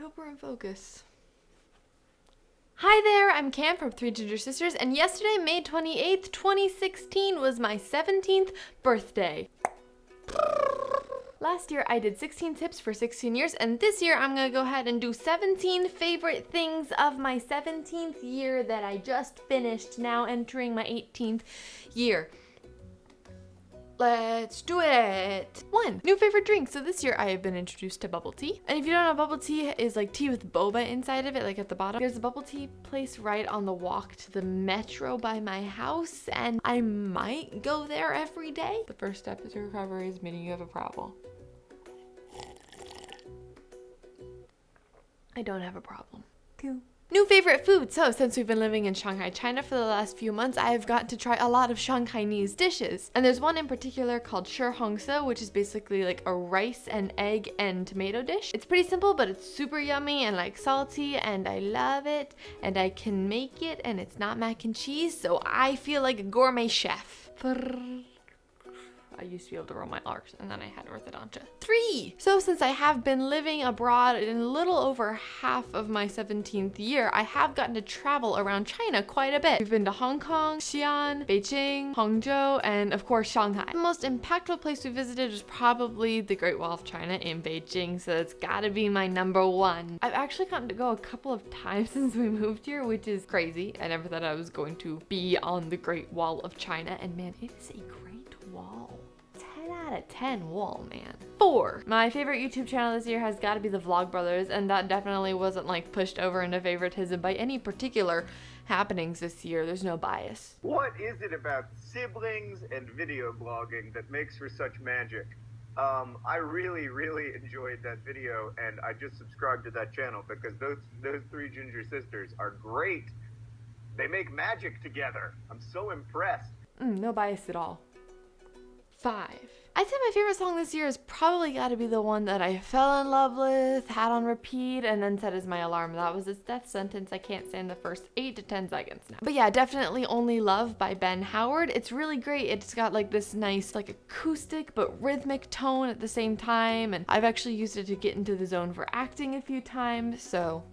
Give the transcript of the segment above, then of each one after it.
hope we're in focus. Hi there, I'm Cam from Three Ginger Sisters, and yesterday, May 28th, 2016, was my 17th birthday. Last year, I did 16 tips for 16 years, and this year, I'm gonna go ahead and do 17 favorite things of my 17th year that I just finished, now entering my 18th year. Let's do it! 1. New favorite drink. So this year I have been introduced to bubble tea. And if you don't know, bubble tea is like tea with boba inside of it, like at the bottom. There's a bubble tea place right on the walk to the metro by my house, and I might go there every day. The first step to recovery is admitting you have a problem. I don't have a problem. 2. New favorite food. So since we've been living in Shanghai, China for the last few months, I've gotten to try a lot of Shanghainese dishes. And there's one in particular called shihongse, which is basically like a rice and egg and tomato dish. It's pretty simple, but it's super yummy and like salty, and I love it, and I can make it, and it's not mac and cheese, so I feel like a gourmet chef. I used to be able to roll my R's, and then I had orthodontia. 3. So since I have been living abroad in a little over half of my 17th year, I have gotten to travel around China quite a bit. We've been to Hong Kong, Xi'an, Beijing, Hangzhou, and of course Shanghai. The most impactful place we visited was probably the Great Wall of China in Beijing, so it's gotta be my number 1. I've actually gotten to go a couple of times since we moved here, which is crazy. I never thought I was going to be on the Great Wall of China, and man, it is a great wall. 10 out of 10 wall, man. 4. My favorite YouTube channel this year has got to be the Vlogbrothers, and that definitely wasn't like pushed over into favoritism by any particular happenings this year. There's no bias. What is it about siblings and video blogging that makes for such magic? I really enjoyed that video, and I just subscribed to that channel because those three ginger sisters are great. They make magic together. I'm so impressed. No bias at all. 5. I'd say my favorite song this year has probably got to be the one that I fell in love with, had on repeat, and then set as my alarm. That was its death sentence. I can't stand the first 8 to 10 seconds now. But yeah, definitely Only Love by Ben Howard. It's really great. It's got like this nice like acoustic but rhythmic tone at the same time, and I've actually used it to get into the zone for acting a few times, so...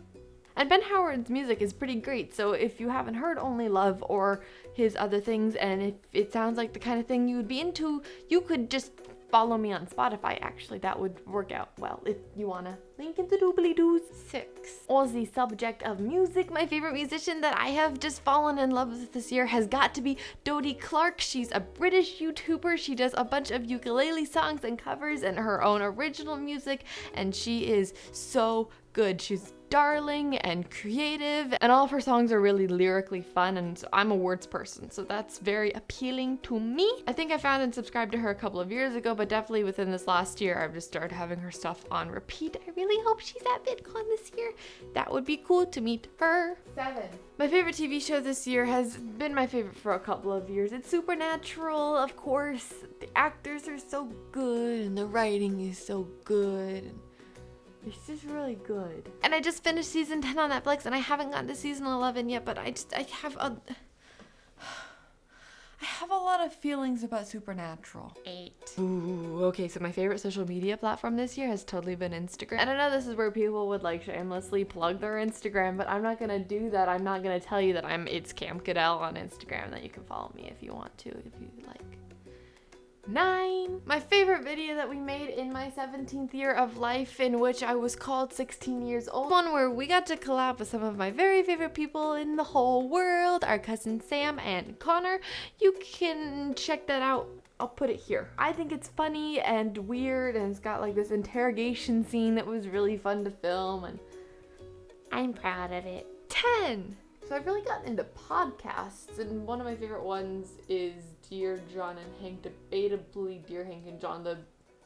And Ben Howard's music is pretty great, so if you haven't heard Only Love or his other things, and if it sounds like the kind of thing you would be into, you could just follow me on Spotify. Actually, that would work out well if you wanna. Link in the doobly-doos. 6. Aussie subject of music. My favorite musician that I have just fallen in love with this year has got to be Dodie Clark. She's a British YouTuber. She does a bunch of ukulele songs and covers and her own original music, and she is so good. She's darling and creative, and all of her songs are really lyrically fun, and so I'm a words person, so that's very appealing to me. I think I found and subscribed to her a couple of years ago, but definitely within this last year I've just started having her stuff on repeat. I really hope she's at VidCon this year. That would be cool to meet her. 7. My favorite TV show this year has been my favorite for a couple of years. It's Supernatural, of course. The actors are so good, and the writing is so good. It's just really good. And I just finished season 10 on Netflix, and I haven't gotten to season 11 yet, but I have a lot of feelings about Supernatural. 8. Ooh, okay, so my favorite social media platform this year has totally been Instagram. And I know this is where people would like shamelessly plug their Instagram, but I'm not gonna do that. I'm not gonna tell you that it's Cam Caddell on Instagram, that you can follow me if you want to, if you like. 9. My favorite video that we made in my 17th year of life, in which I was called 16 years old. One where we got to collab with some of my very favorite people in the whole world, our cousin Sam and Connor. You can check that out. I'll put it here. I think it's funny and weird, and it's got like this interrogation scene that was really fun to film, and I'm proud of it. 10. So I've really gotten into podcasts, and one of my favorite ones is Dear John and Hank, debatably Dear Hank and John, the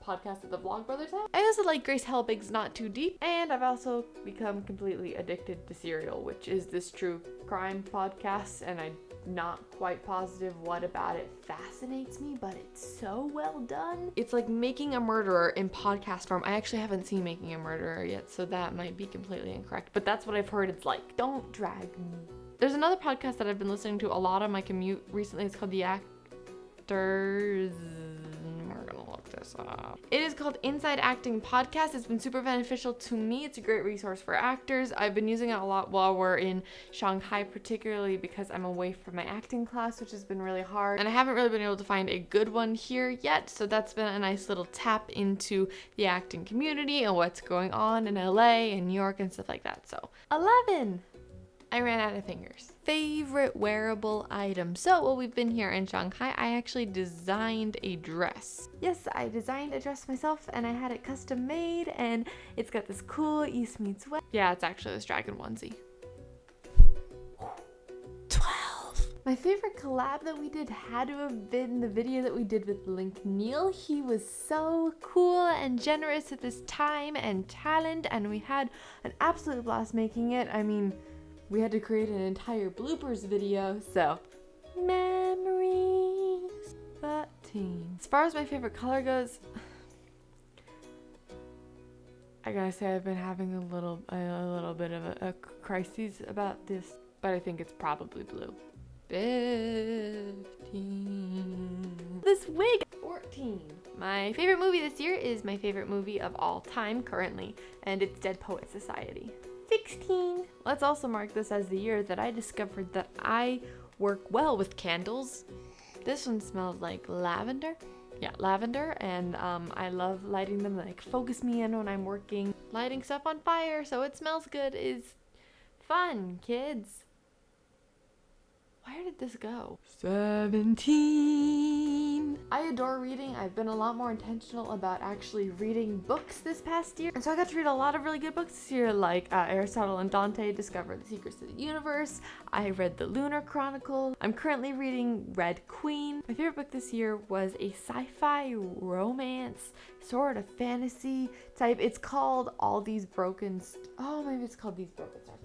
podcast that the Vlogbrothers have. I also like Grace Helbig's Not Too Deep, and I've also become completely addicted to Serial, which is this true crime podcast, and I'm not quite positive what about it fascinates me, but it's so well done. It's like Making a Murderer in podcast form. I actually haven't seen Making a Murderer yet, so that might be completely incorrect, but that's what I've heard it's like. Don't drag me. There's another podcast that I've been listening to a lot on my commute recently. It's called The Actors. We're gonna look this this up. It is called Inside Acting Podcast. It's been super beneficial to me. It's a great resource for actors. I've been using it a lot while we're in Shanghai, particularly because I'm away from my acting class, which has been really hard. And I haven't really been able to find a good one here yet. So that's been a nice little tap into the acting community and what's going on in LA and New York and stuff like that. So 11. I ran out of fingers. Favorite wearable item. So while we've been here in Shanghai, I actually designed a dress. Yes, I designed a dress myself and I had it custom made and it's got this cool East meets West. Yeah, it's actually this dragon onesie. 12. My favorite collab that we did had to have been the video that we did with Link Neal. He was so cool and generous with his time and talent and we had an absolute blast making it. I mean, we had to create an entire bloopers video, so memories. 13. As far as my favorite color goes, I gotta say I've been having a little bit of a crisis about this, but I think it's probably blue. 15. This wig. 14. My favorite movie this year is my favorite movie of all time currently, and it's Dead Poet Society. 16. Let's also mark this as the year that I discovered that I work well with candles. This one smells like lavender. Yeah, lavender, and I love lighting them, like focus me in when I'm working. Lighting stuff on fire so it smells good is fun, kids. Where did this go? 17. I adore reading. I've been a lot more intentional about actually reading books this past year. And so I got to read a lot of really good books this year, like Aristotle and Dante Discover the Secrets of the Universe. I read The Lunar Chronicle. I'm currently reading Red Queen. My favorite book this year was a sci-fi romance, sort of fantasy type. It's called All These Broken... maybe it's called These Broken Stars.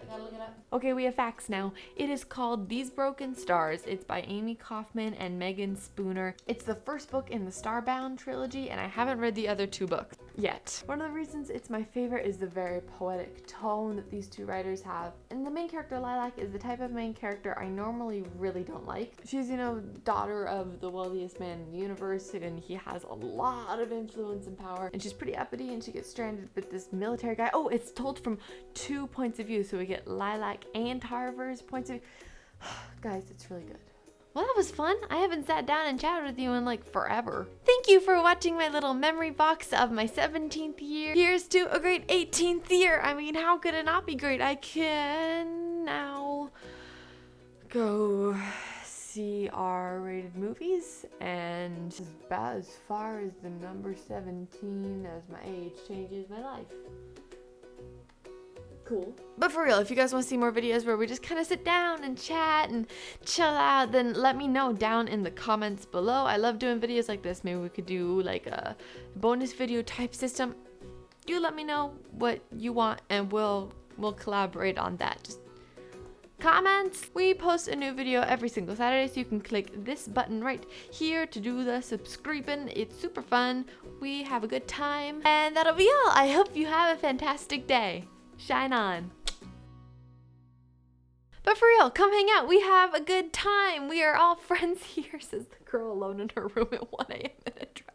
I gotta look it up. Okay, we have facts now. It is called These Broken Stars. It's by Amy Kaufman and Megan Spooner. It's the first book in the Starbound trilogy, and I haven't read the other two books yet. One of the reasons it's my favorite is the very poetic tone that these two writers have. And the main character, Lilac, is the type of main character I normally really don't like. She's, daughter of the wealthiest man in the universe, and he has a lot of influence and power. And she's pretty uppity, and she gets stranded with this military guy. Oh, it's told from 2 points of view, so we get Lilac and Tarver's points of view. Guys, it's really good. Well, that was fun. I haven't sat down and chatted with you in like forever. Thank you for watching my little memory box of my 17th year. Here's to a great 18th year. I mean, how could it not be great? I can now go see R-rated movies, and about as far as the number 17 as my age changes my life. Cool. But for real, if you guys want to see more videos where we just kind of sit down and chat and chill out, then let me know down in the comments below. I love doing videos like this. Maybe we could do like a bonus video type system. Do let me know what you want and we'll collaborate on that. Just comments. We post a new video every single Saturday, so you can click this button right here to do the subscribing. It's super fun. We have a good time. And that'll be all. I hope you have a fantastic day. Shine on. But for real, come hang out. We have a good time. We are all friends here, says the girl alone in her room at 1 a.m. in a dress.